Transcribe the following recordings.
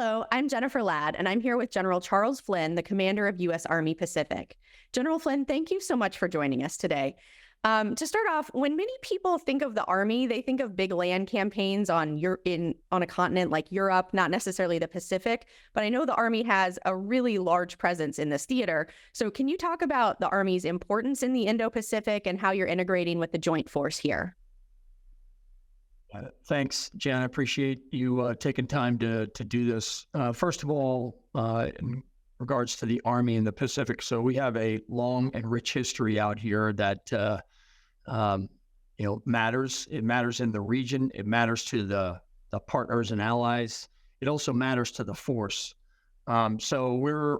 Hello, I'm Jennifer Ladd, and I'm here with General Charles Flynn, the commander of U.S. Army Pacific. General Flynn, thank you so much for joining us today. To start off, when many people think of the Army, they think of big land campaigns on a continent like Europe, not necessarily the Pacific, but I know the Army has a really large presence in this theater. So can you talk about the Army's importance in the Indo-Pacific and how you're integrating with the Joint Force here? Thanks, Jan. I appreciate you taking time to do this. First of all, in regards to the Army in the Pacific, so we have a long and rich history out here that matters. It matters in the region. It matters to the partners and allies. It also matters to the force. So we're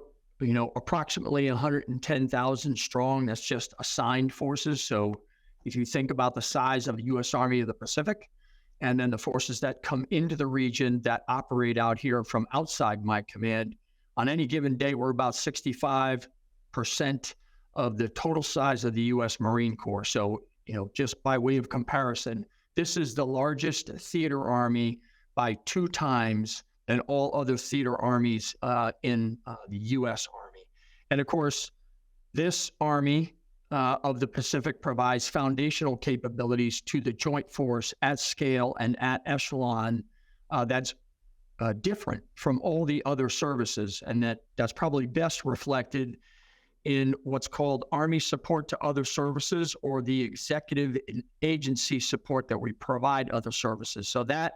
approximately 110,000 strong. That's just assigned forces. So if you think about the size of the U.S. Army of the Pacific, and then the forces that come into the region that operate out here from outside my command, on any given day, we're about 65% of the total size of the U.S. Marine Corps. So, just by way of comparison, this is the largest theater army by 2 times than all other theater armies in the U.S. Army. And of course, this Army of the Pacific provides foundational capabilities to the Joint Force at scale and at echelon that's different from all the other services, and that's probably best reflected in what's called Army support to other services, or the executive and agency support that we provide other services. So that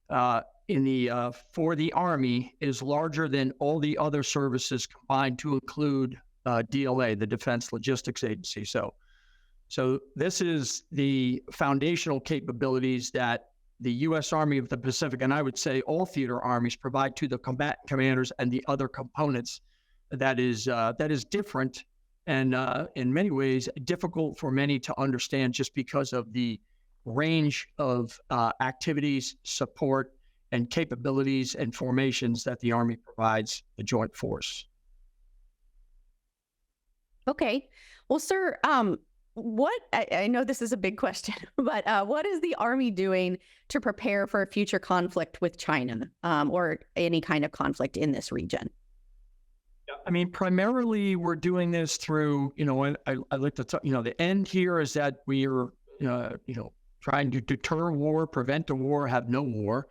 for the Army is larger than all the other services combined, to include DLA, the Defense Logistics Agency. So this is the foundational capabilities that the U.S. Army of the Pacific, and I would say all theater armies, provide to the combatant commanders and the other components. That is different and in many ways difficult for many to understand, just because of the range of activities, support, and capabilities and formations that the Army provides the Joint Force. Okay. Well, sir, I know this is a big question, but what is the Army doing to prepare for a future conflict with China or any kind of conflict in this region? I mean, primarily we're doing this through, I like to talk, the end here is that we are, trying to deter war, prevent a war, have no war.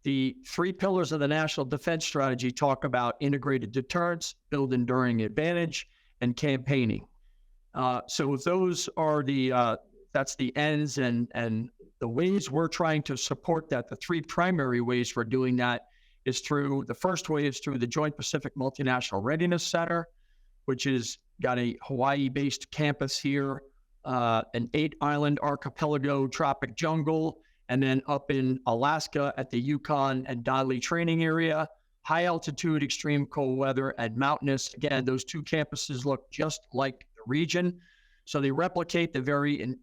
The 3 pillars of the National Defense Strategy talk about integrated deterrence, build enduring advantage, and campaigning. So those are that's the ends and the ways we're trying to support that. The 3 primary ways we're doing that is the first way is through the Joint Pacific Multinational Readiness Center, which has got a Hawaii-based campus here, an 8-island archipelago tropic jungle, and then up in Alaska at the Yukon and Dali training area, high altitude, extreme cold weather, and mountainous. Again, those 2 campuses look just like the region. So they replicate the very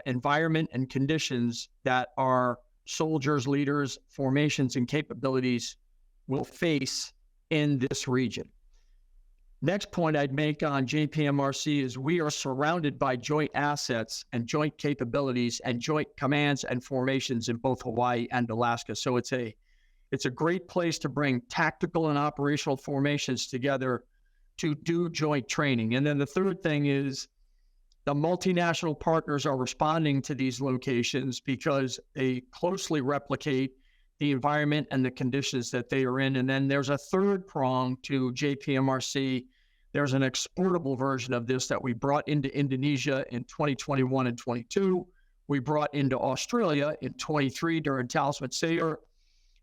environment and conditions that our soldiers, leaders, formations, and capabilities will face in this region. Next point I'd make on JPMRC is we are surrounded by joint assets and joint capabilities and joint commands and formations in both Hawaii and Alaska. So it's a great place to bring tactical and operational formations together to do joint training. And then the third thing is the multinational partners are responding to these locations because they closely replicate the environment and the conditions that they are in. And then there's a third prong to JPMRC. There's an exportable version of this that we brought into Indonesia in 2021 and 22. We brought into Australia in 23 during Talisman Sabre.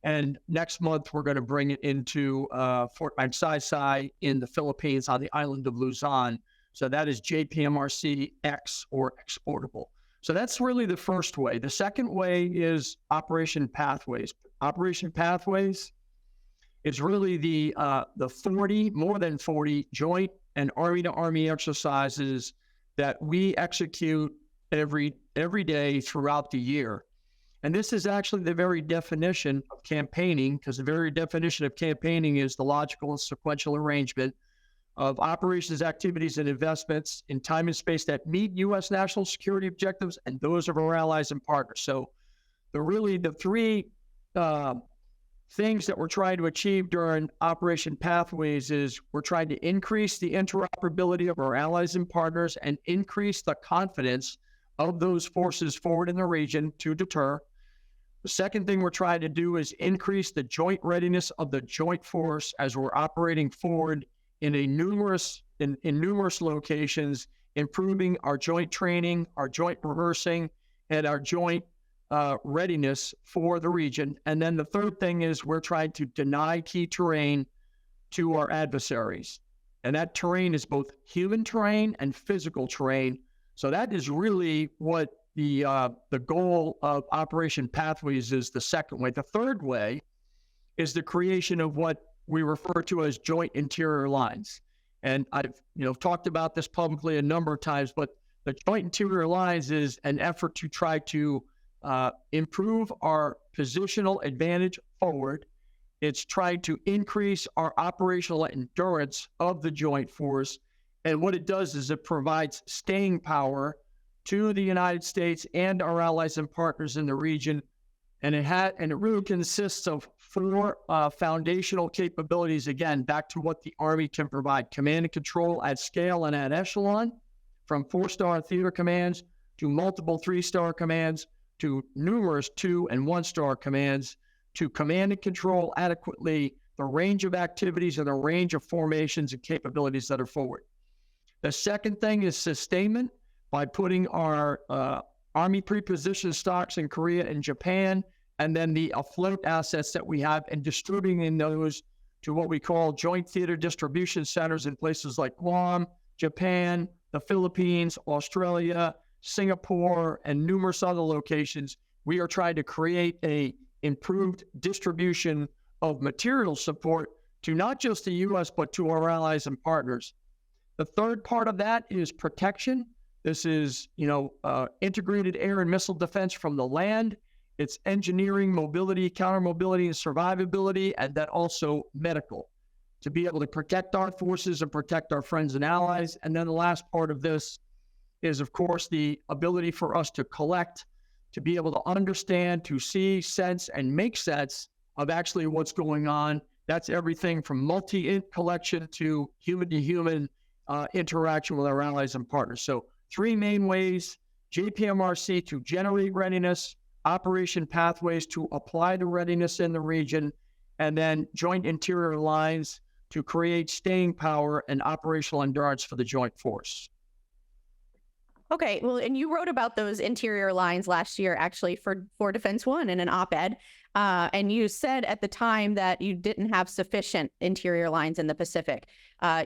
And next month, we're going to bring it into Fort Magsaysay in the Philippines on the island of Luzon. So that is JPMRC X, or exportable. So that's really the first way. The second way is Operation Pathways. Operation Pathways is really the more than 40 joint and Army-to-Army exercises that we execute every day throughout the year. And this is actually the very definition of campaigning, because the very definition of campaigning is the logical and sequential arrangement of operations, activities, and investments in time and space that meet U.S. national security objectives and those of our allies and partners. So the 3 things that we're trying to achieve during Operation Pathways is we're trying to increase the interoperability of our allies and partners and increase the confidence of those forces forward in the region to deter. The second thing we're trying to do is increase the joint readiness of the joint force as we're operating forward in numerous locations, improving our joint training, our joint rehearsing, and our joint readiness for the region. And then the third thing is we're trying to deny key terrain to our adversaries. And that terrain is both human terrain and physical terrain. So that is really what the goal of Operation Pathways is, the second way. The third way is the creation of what we refer to as joint interior lines. And I've talked about this publicly a number of times, but the joint interior lines is an effort to try to improve our positional advantage forward. It's trying to increase our operational endurance of the joint force. And what it does is it provides staying power to the United States and our allies and partners in the region. And it really consists of four foundational capabilities. Again, back to what the Army can provide: command and control at scale and at echelon, from 4-star theater commands to multiple 3-star commands, to numerous 2- and 1-star commands, to command and control adequately the range of activities and the range of formations and capabilities that are forward. The second thing is sustainment, by putting our Army preposition stocks in Korea and Japan, and then the afloat assets that we have, and distributing those to what we call joint theater distribution centers in places like Guam, Japan, the Philippines, Australia, Singapore, and numerous other locations. We are trying to create a improved distribution of material support to not just the U.S., but to our allies and partners. The third part of that is protection. This is, integrated air and missile defense from the land. It's engineering, mobility, counter-mobility, and survivability, and then also medical, to be able to protect our forces and protect our friends and allies. And then the last part of this is, of course, the ability for us to collect, to be able to understand, to see, sense, and make sense of actually what's going on. That's everything from multi-int collection to human-to-human interaction with our allies and partners. So 3 main ways: JPMRC to generate readiness, Operation Pathways to apply the readiness in the region, and then joint interior lines to create staying power and operational endurance for the joint force. Okay, well, and you wrote about those interior lines last year, actually, for Defense One in an op-ed. And you said at the time that you didn't have sufficient interior lines in the Pacific.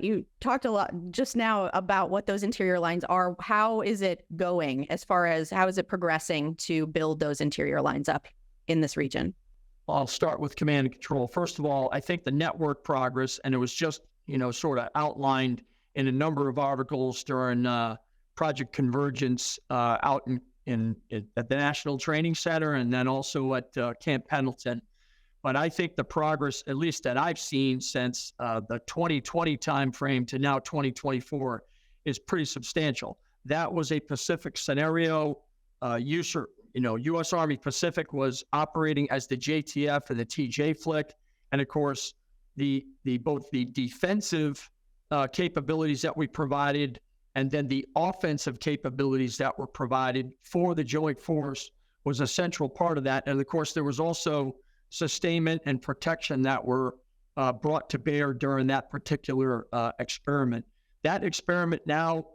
You talked a lot just now about what those interior lines are. How is it going as far as how is it progressing to build those interior lines up in this region? I'll start with command and control. First of all, I think the network progress, and it was just, sort of outlined in a number of articles during Project Convergence out at the National Training Center, and then also at Camp Pendleton. But I think the progress, at least that I've seen since the 2020 timeframe to now 2024, is pretty substantial. That was a Pacific scenario. U.S. Army Pacific was operating as the JTF and the TJ flick, and of course, both the defensive capabilities that we provided, and then the offensive capabilities that were provided for the joint force was a central part of that. And of course, there was also sustainment and protection that were brought to bear during that particular experiment. That experiment now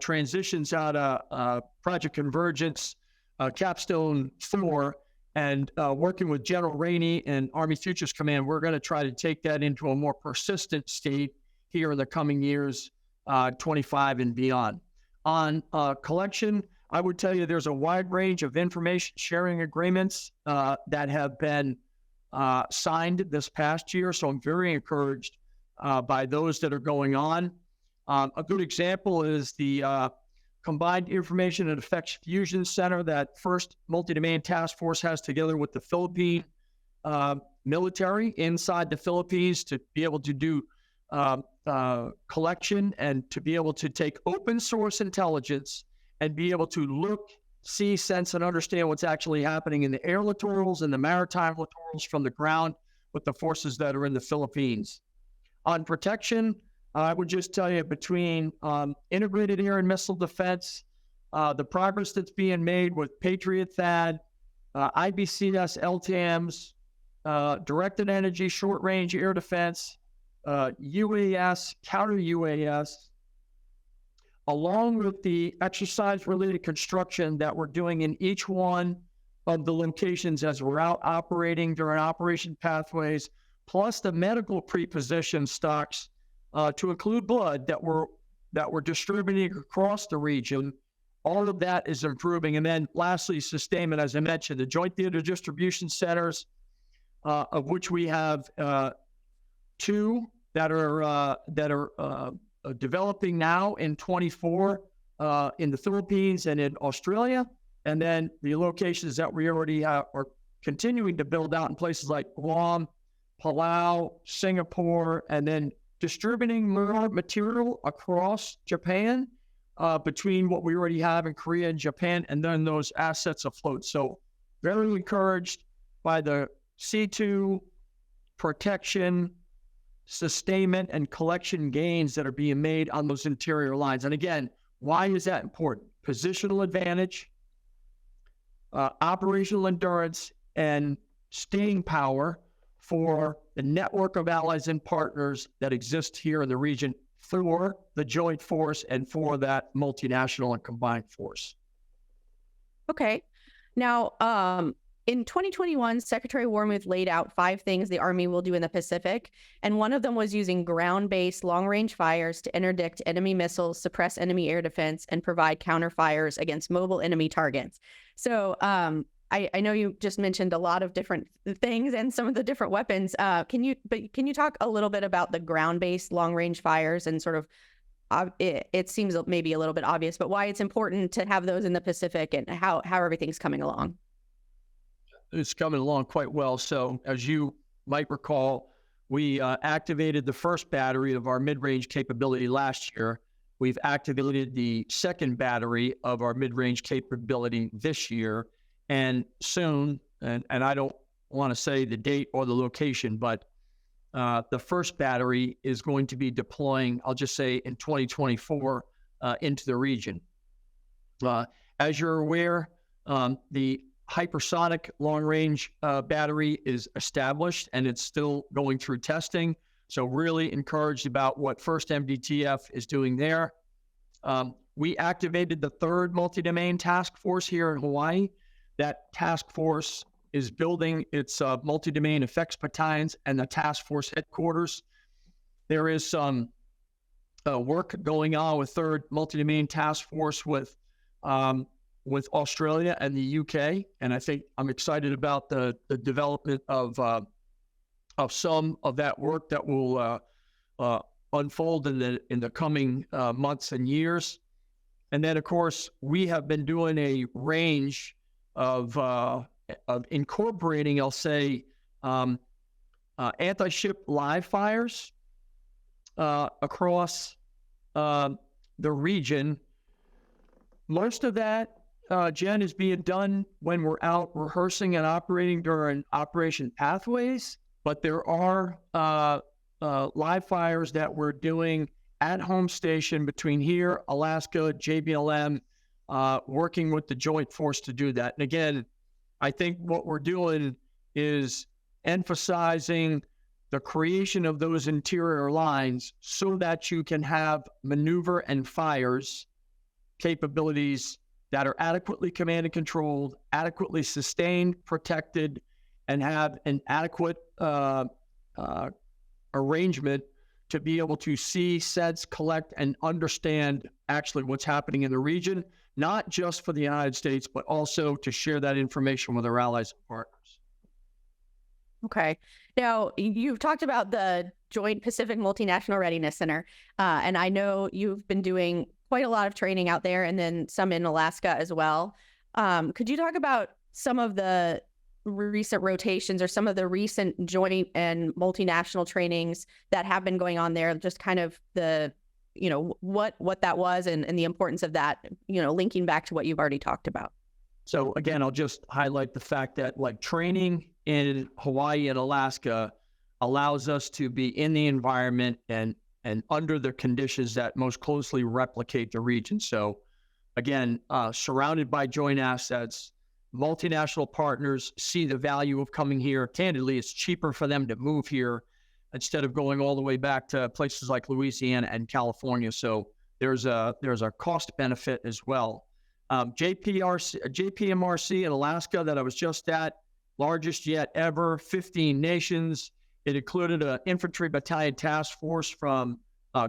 transitions out of Project Convergence, Capstone 4, and working with General Rainey and Army Futures Command, we're going to try to take that into a more persistent state here in the coming years, 25 and beyond. On collection, I would tell you there's a wide range of information sharing agreements that have been signed this past year. So I'm very encouraged by those that are going on. A good example is the Combined Information and Effects Fusion Center that first multi-domain task force has together with the Philippine military inside the Philippines to be able to do collection and to be able to take open source intelligence and be able to look, see, sense, and understand what's actually happening in the air littorals and the maritime littorals from the ground with the forces that are in the Philippines. On protection, I would just tell you between integrated air and missile defense, the progress that's being made with Patriot THAAD, IBCS LTAMs, directed energy short-range air defense, UAS, counter-UAS, along with the exercise-related construction that we're doing in each one of the locations as we're out operating during operation pathways, plus the medical pre-position stocks to include blood that we're distributing across the region. All of that is improving. And then lastly, sustainment, as I mentioned, the Joint Theater Distribution Centers, of which we have two that are developing now in 24 in the Philippines and in Australia. And then the locations that we already are continuing to build out in places like Guam, Palau, Singapore, and then distributing more material across Japan between what we already have in Korea and Japan, and then those assets afloat. So very encouraged by the C2 protection, sustainment, and collection gains that are being made on those interior lines. And again, why is that important? Positional advantage, operational endurance, and staying power for the network of allies and partners that exist here in the region for the joint force and for that multinational and combined force. Okay. Now, in 2021, Secretary Wormuth laid out 5 things the Army will do in the Pacific, and one of them was using ground-based long-range fires to interdict enemy missiles, suppress enemy air defense, and provide counter-fires against mobile enemy targets. So I know you just mentioned a lot of different things and some of the different weapons. Can you talk a little bit about the ground-based long-range fires and sort of, it seems maybe a little bit obvious, but why it's important to have those in the Pacific and how everything's coming along? It's coming along quite well. So as you might recall, we activated the first battery of our mid-range capability last year. We've activated the second battery of our mid-range capability this year. And soon, and I don't want to say the date or the location, but the first battery is going to be deploying, I'll just say in 2024, into the region. As you're aware, the hypersonic long-range battery is established and it's still going through testing. So really encouraged about what First MDTF is doing there. We activated the third multi-domain task force here in Hawaii. That task force is building its multi-domain effects battalions and the task force headquarters. There is some work going on with third multi-domain task force with Australia and the UK, and I think I'm excited about the development of some of that work that will unfold in the coming months and years. And then, of course, we have been doing a range of incorporating, I'll say, anti-ship live fires across the region. Most of that, Jen, is being done when we're out rehearsing and operating during Operation Pathways, but there are live fires that we're doing at home station between here, Alaska, JBLM, working with the joint force to do that. And again, I think what we're doing is emphasizing the creation of those interior lines so that you can have maneuver and fires capabilities that are adequately command and controlled, adequately sustained, protected, and have an adequate arrangement to be able to see, sense, collect, and understand actually what's happening in the region, not just for the United States, but also to share that information with our allies and partners. Okay. Now, you've talked about the Joint Pacific Multinational Readiness Center, and I know you've been doing quite a lot of training out there and then some in Alaska as well. Could you talk about some of the recent rotations or some of the recent joint and multinational trainings that have been going on there, just kind of the, what that was and the importance of that, linking back to what you've already talked about? So again, I'll just highlight the fact that like training in Hawaii and Alaska allows us to be in the environment and under the conditions that most closely replicate the region. So again, surrounded by joint assets, multinational partners see the value of coming here. Candidly, it's cheaper for them to move here instead of going all the way back to places like Louisiana and California. So there's a cost benefit as well. JPMRC in Alaska that I was just at, largest yet ever, 15 nations. It included an infantry battalion task force from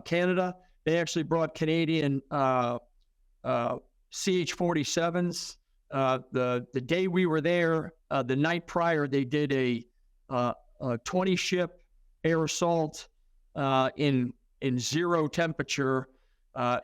Canada. They actually brought Canadian CH-47s. The day we were there, the night prior, they did a 20-ship air assault in zero temperature.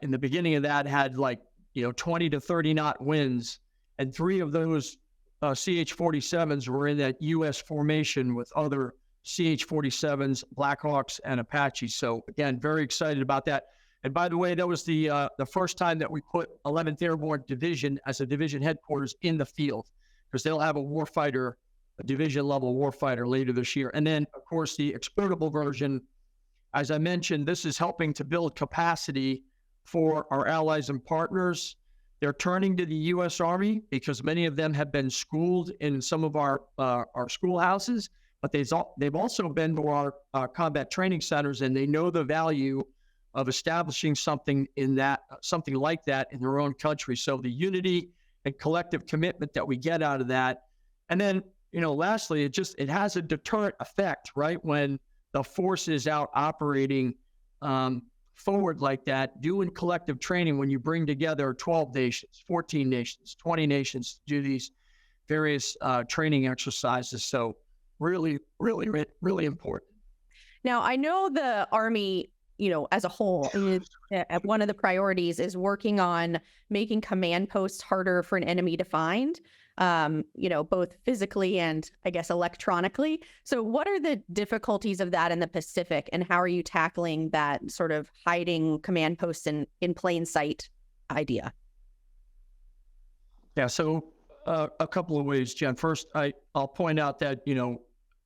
In the beginning of that, had 20 to 30 knot winds, and 3 of those CH-47s were in that U.S. formation with other CH-47s, Blackhawks, and Apaches. So again, very excited about that. And by the way, that was the first time that we put 11th Airborne Division as a division headquarters in the field, because they'll have a division level warfighter later this year. And then, of course, the exportable version, as I mentioned, this is helping to build capacity for our allies and partners. They're turning to the U.S. Army because many of them have been schooled in some of our schoolhouses, but they've also been to our combat training centers, and they know the value of establishing something like that in their own country. So the unity and collective commitment that we get out of that. And then, lastly, it has a deterrent effect, right? When the force is out operating forward like that, doing collective training, when you bring together 12 nations, 14 nations, 20 nations to do these various training exercises. So really, really, really important. Now, I know the Army, as a whole, one of the priorities is working on making command posts harder for an enemy to find, both physically and, I guess, electronically. So what are the difficulties of that in the Pacific, and how are you tackling that sort of hiding command posts in plain sight idea? Yeah, so a couple of ways, Jen. First, I'll point out that,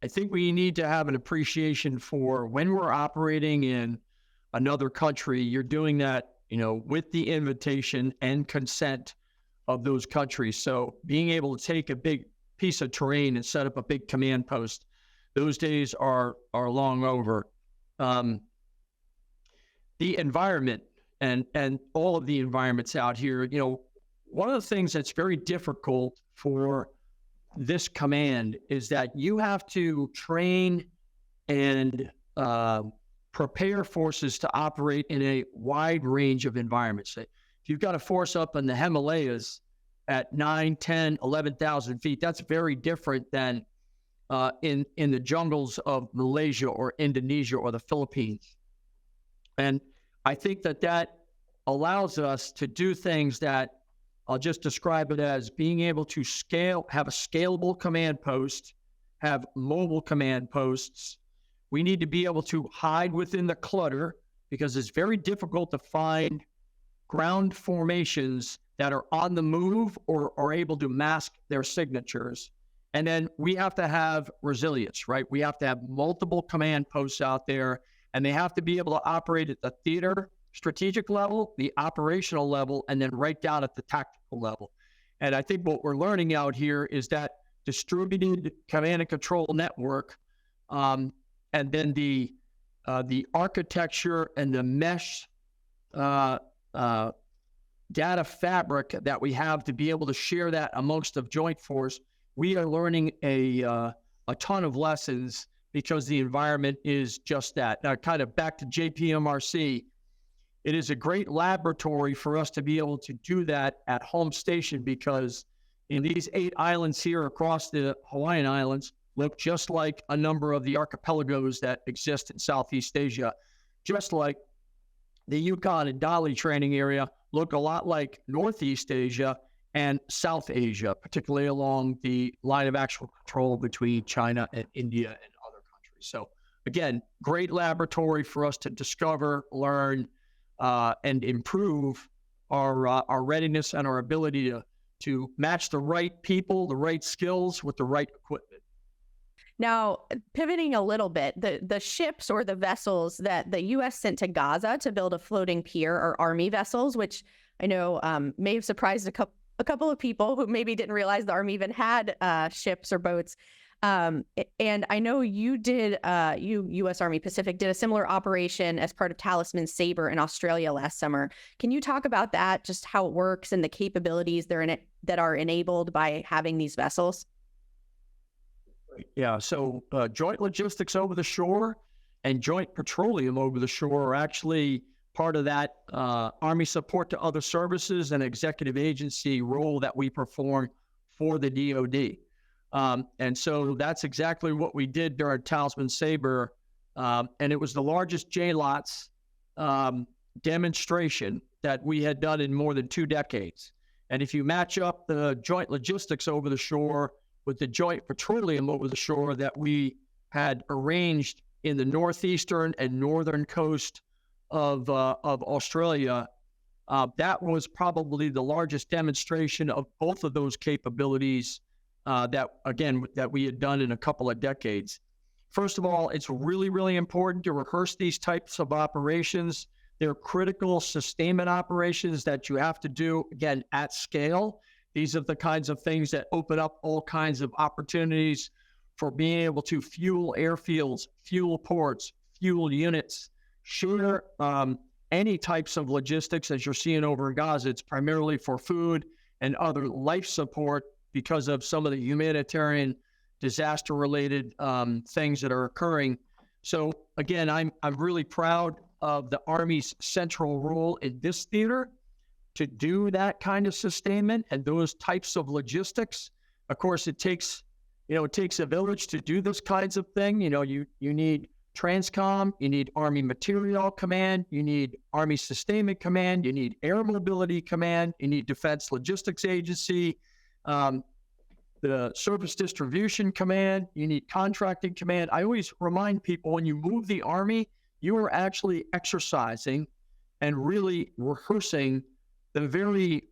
I think we need to have an appreciation for when we're operating in another country, you're doing that, with the invitation and consent of those countries. So being able to take a big piece of terrain and set up a big command post, those days are long over. The environment and all of the environments out here, one of the things that's very difficult for this command is that you have to train and prepare forces to operate in a wide range of environments. If you've got a force up in the Himalayas at 9, 10, 11,000 feet, that's very different than in the jungles of Malaysia or Indonesia or the Philippines. And I think that allows us to do things that I'll just describe it as being able to have a scalable command post, have mobile command posts. We need to be able to hide within the clutter, because it's very difficult to find ground formations that are on the move or are able to mask their signatures. And then we have to have resilience, right? We have to have multiple command posts out there, and they have to be able to operate at the theater strategic level, the operational level, and then right down at the tactical level. And I think what we're learning out here is that distributed command and control network, and then the architecture and the mesh data fabric that we have to be able to share that amongst the joint force, we are learning a ton of lessons because the environment is just that. Now, kind of back to JPMRC, it is a great laboratory for us to be able to do that at home station, because in these 8 islands here across the Hawaiian Islands look just like a number of the archipelagos that exist in Southeast Asia, just like the Yukon and Dali training area look a lot like Northeast Asia and South Asia, particularly along the line of actual control between China and India and other countries. So again, great laboratory for us to discover, learn, and improve our readiness and our ability to match the right people, the right skills with the right equipment. Now, pivoting a little bit, the ships or the vessels that the U.S. sent to Gaza to build a floating pier are Army vessels, which I know may have surprised a couple of people who maybe didn't realize the Army even had ships or boats. And I know you did, U.S. Army Pacific did a similar operation as part of Talisman Sabre in Australia last summer. Can you talk about that, just how it works and the capabilities that are enabled by having these vessels? Yeah, so joint logistics over the shore and joint petroleum over the shore are actually part of that Army support to other services and executive agency role that we perform for the DoD. And so that's exactly what we did during Talisman Sabre. And it was the largest JLOTS demonstration that we had done in more than 2 decades. And if you match up the joint logistics over the shore with the joint petroleum over the shore that we had arranged in the northeastern and northern coast of Australia, that was probably the largest demonstration of both of those capabilities that we had done in a couple of decades. First of all, it's really, really important to rehearse these types of operations. They're critical sustainment operations that you have to do, again, at scale. These are the kinds of things that open up all kinds of opportunities for being able to fuel airfields, fuel ports, fuel units, share any types of logistics as you're seeing over in Gaza. It's primarily for food and other life support because of some of the humanitarian disaster-related things that are occurring. So again, I'm really proud of the Army's central role in this theater to do that kind of sustainment and those types of logistics. Of course, it takes a village to do this kinds of thing. You need Transcom, you need Army Material Command, you need Army Sustainment Command, you need Air Mobility Command, you need Defense Logistics Agency, the Service Distribution Command, you need Contracting Command. I always remind people when you move the Army, you are actually exercising and really rehearsing the very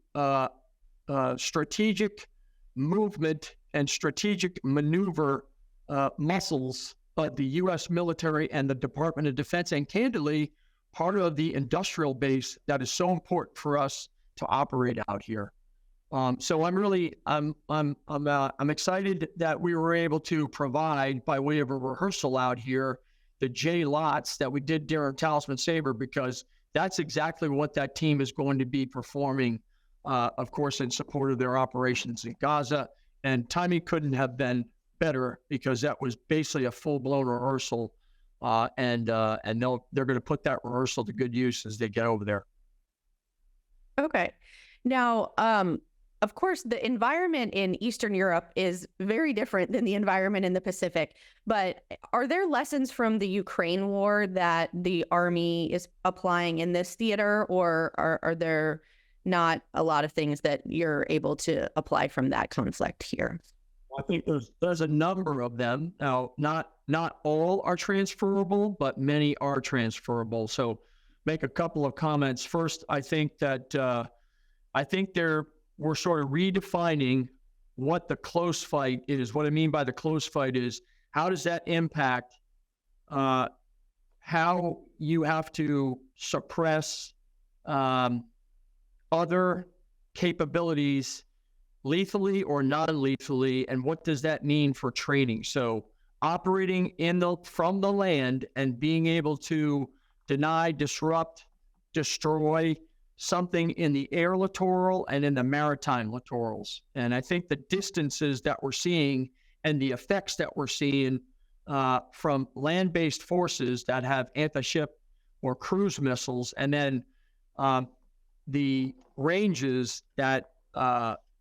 strategic movement and strategic maneuver muscles of the U.S. military and the Department of Defense, and candidly, part of the industrial base that is so important for us to operate out here. So I'm excited that we were able to provide, by way of a rehearsal out here, the JLOTS that we did during Talisman Sabre, because that's exactly what that team is going to be performing, of course, in support of their operations in Gaza. And timing couldn't have been better because that was basically a full-blown rehearsal, and they're going to put that rehearsal to good use as they get over there. Okay. Now, of course, the environment in Eastern Europe is very different than the environment in the Pacific. But are there lessons from the Ukraine war that the Army is applying in this theater, or are there not a lot of things that you're able to apply from that conflict here? I think there's a number of them. Now, not all are transferable, but many are transferable. So make a couple of comments. First, I think that we're sort of redefining what the close fight is. What I mean by the close fight is, how does that impact how you have to suppress other capabilities lethally or non-lethally, and what does that mean for training? So operating from the land and being able to deny, disrupt, destroy something in the air littoral and in the maritime littorals. And I think the distances that we're seeing and the effects that we're seeing from land-based forces that have anti-ship or cruise missiles, and then the ranges that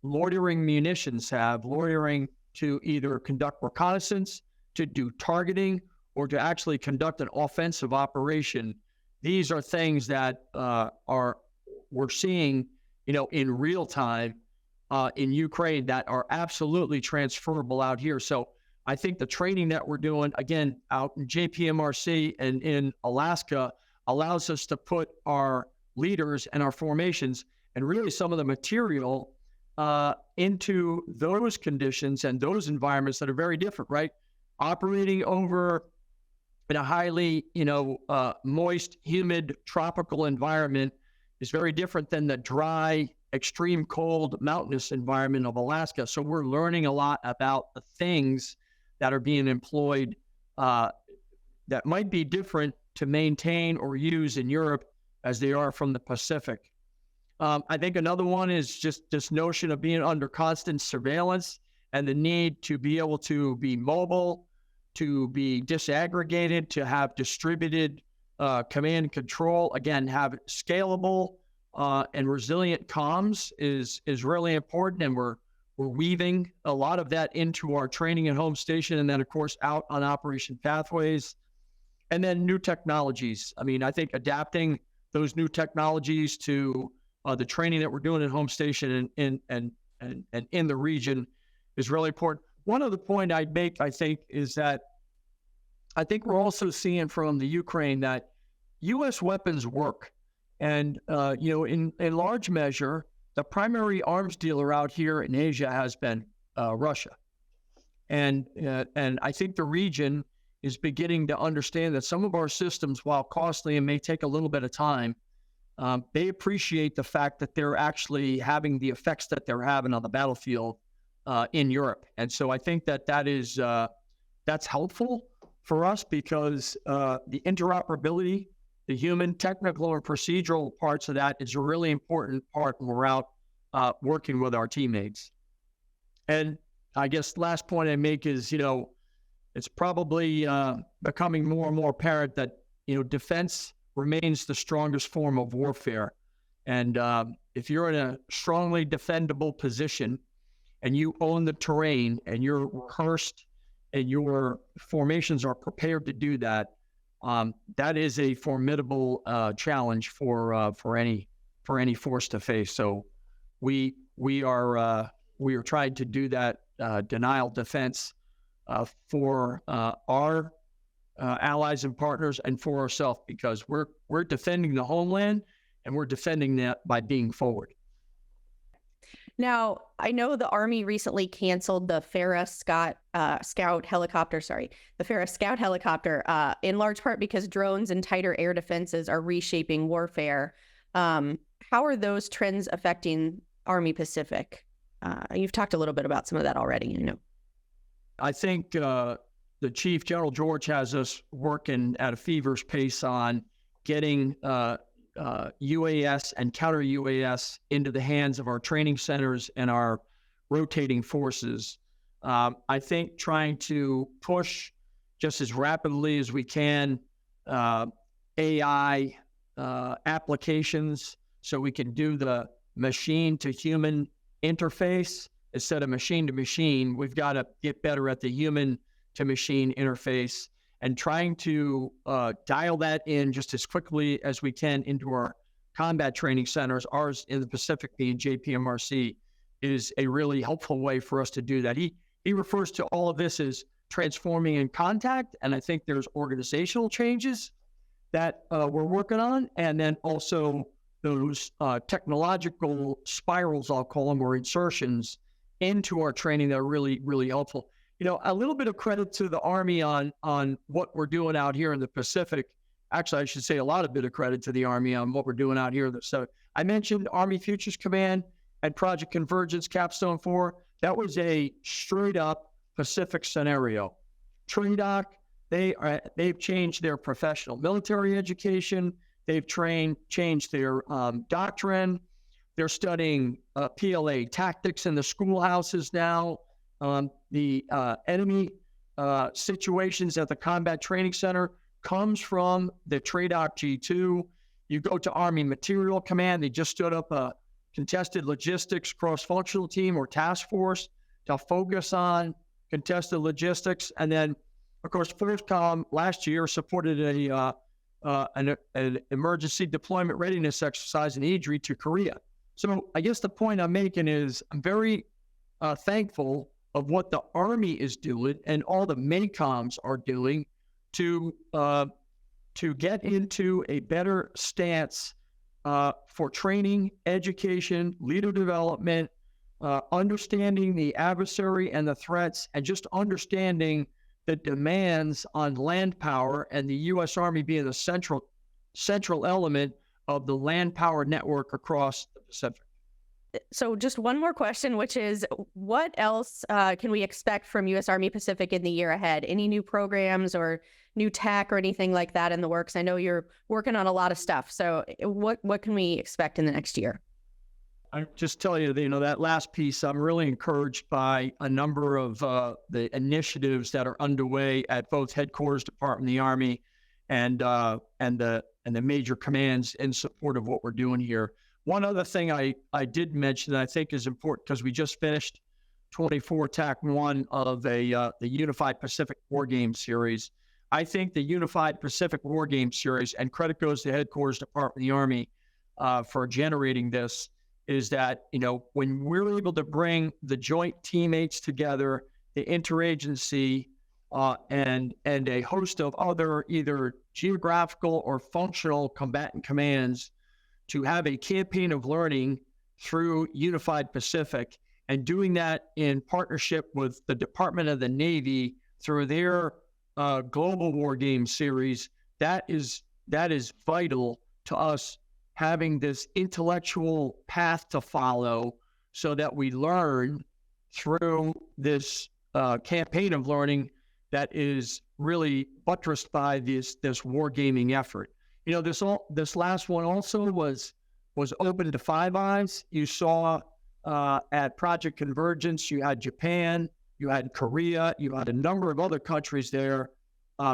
loitering munitions have, loitering to either conduct reconnaissance, to do targeting, or to actually conduct an offensive operation. These are things that we're seeing, in real time in Ukraine that are absolutely transferable out here. So I think the training that we're doing, again, out in JPMRC and in Alaska, allows us to put our leaders and our formations and really some of the material into those conditions and those environments that are very different, right? operating over in a highly, moist, humid, tropical environment is very different than the dry, extreme cold, mountainous environment of Alaska. So we're learning a lot about the things that are being employed that might be different to maintain or use in Europe as they are from the Pacific. I think another one is just this notion of being under constant surveillance and the need to be able to be mobile, to be disaggregated, to have distributed command and control. Again, have scalable and resilient comms is really important, and we're weaving a lot of that into our training at home station, and then of course out on Operation Pathways, and then new technologies. I mean, I think adapting those new technologies to the training that we're doing at home station and in the region is really important. One other point I'd make, I think, is that I think we're also seeing from the Ukraine that U.S. weapons work. And, in large measure, the primary arms dealer out here in Asia has been Russia. And I think the region is beginning to understand that some of our systems, while costly and may take a little bit of time, they appreciate the fact that they're actually having the effects that they're having on the battlefield in Europe. And so I think that's helpful for us because the interoperability, the human, technical, and procedural parts of that is a really important part when we're out working with our teammates. And I guess the last point I make is, it's probably becoming more and more apparent that, defense remains the strongest form of warfare. And if you're in a strongly defendable position and you own the terrain and you're rehearsed and your formations are prepared to do that, that is a formidable challenge for any force to face. So we are trying to do that denial defense for our allies and partners and for ourselves, because we're defending the homeland and we're defending that by being forward. Now, I know the Army recently canceled the FARA Scout helicopter, in large part because drones and tighter air defenses are reshaping warfare. How are those trends affecting Army Pacific? You've talked a little bit about some of that already, I think the Chief, General George, has us working at a feverish pace on getting UAS and counter UAS into the hands of our training centers and our rotating forces. I think trying to push just as rapidly as we can AI applications so we can do the machine to human interface instead of machine to machine. We've got to get better at the human to machine interface, and trying to dial that in just as quickly as we can into our combat training centers, ours in the Pacific being JPMRC, is a really helpful way for us to do that. He refers to all of this as transforming in contact, and I think there's organizational changes that we're working on, and then also those technological spirals, I'll call them, or insertions into our training that are really, really helpful. A little bit of credit to the Army on what we're doing out here in the Pacific. Actually, I should say a lot of bit of credit to the Army on what we're doing out here. So I mentioned Army Futures Command and Project Convergence Capstone 4. That was a straight up Pacific scenario. TRADOC, they've changed their professional military education. They've changed their doctrine. They're studying PLA tactics in the schoolhouses now. The enemy situations at the Combat Training Center comes from the TRADOC G2. You go to Army Material Command, they just stood up a contested logistics cross-functional team or task force to focus on contested logistics. And then, of course, FORSCOM last year supported an emergency deployment readiness exercise in EDRI to Korea. So I guess the point I'm making is I'm very thankful of what the Army is doing and all the MACOMs are doing to get into a better stance for training, education, leader development, understanding the adversary and the threats, and just understanding the demands on land power, and the U.S. Army being the central element of the land power network across the Pacific. So just one more question, which is what else can we expect from U.S. Army Pacific in the year ahead? Any new programs or new tech or anything like that in the works? I know you're working on a lot of stuff. So what can we expect in the next year? I just tell you, that last piece, I'm really encouraged by a number of the initiatives that are underway at both headquarters, Department of the Army, and the major commands in support of what we're doing here. One other thing I did mention that I think is important, because we just finished 24 TAC 1 of the Unified Pacific War Games series. I think the Unified Pacific War Games series, and credit goes to headquarters, Department of the Army, for generating this, is that, when we're able to bring the joint teammates together, the interagency, and a host of other either geographical or functional combatant commands to have a campaign of learning through Unified Pacific, and doing that in partnership with the Department of the Navy through their Global War Games series, that is vital to us having this intellectual path to follow, so that we learn through this campaign of learning that is really buttressed by this wargaming effort. This last one also was open to Five Eyes. You saw at Project Convergence, you had Japan, you had Korea, you had a number of other countries there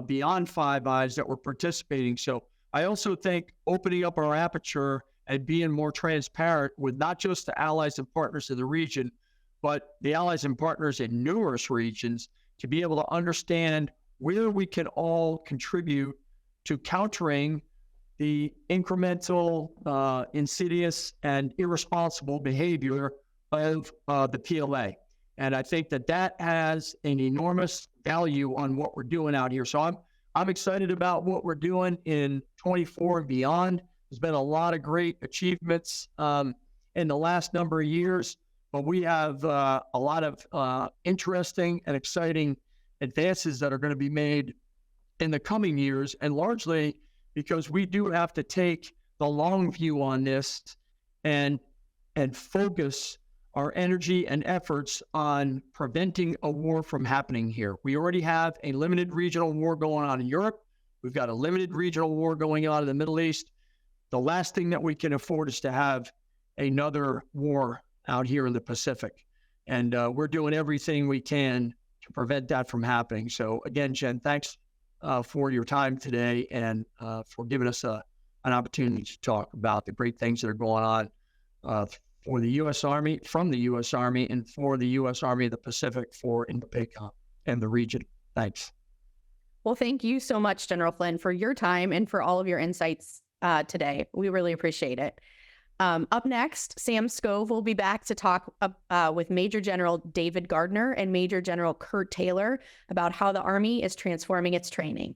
beyond Five Eyes that were participating. So I also think opening up our aperture and being more transparent with not just the allies and partners of the region, but the allies and partners in numerous regions, to be able to understand where we can all contribute to countering the incremental, insidious, and irresponsible behavior of the PLA. And I think that has an enormous value on what we're doing out here. So I'm excited about what we're doing in 24 and beyond. There's been a lot of great achievements in the last number of years, but we have a lot of interesting and exciting advances that are going to be made in the coming years, and largely because we do have to take the long view on this and focus our energy and efforts on preventing a war from happening here. We already have a limited regional war going on in Europe. We've got a limited regional war going on in the Middle East. The last thing that we can afford is to have another war out here in the Pacific. And we're doing everything we can to prevent that from happening. So again, Jen, thanks for your time today, and for giving us an opportunity to talk about the great things that are going on for the U.S. Army, from the U.S. Army, and for the U.S. Army of the Pacific, for Indo-PACOM and the region. Thanks. Well, thank you so much, General Flynn, for your time and for all of your insights today. We really appreciate it. Up next, Sam Scove will be back to talk with Major General David Gardner and Major General Kurt Taylor about how the Army is transforming its training.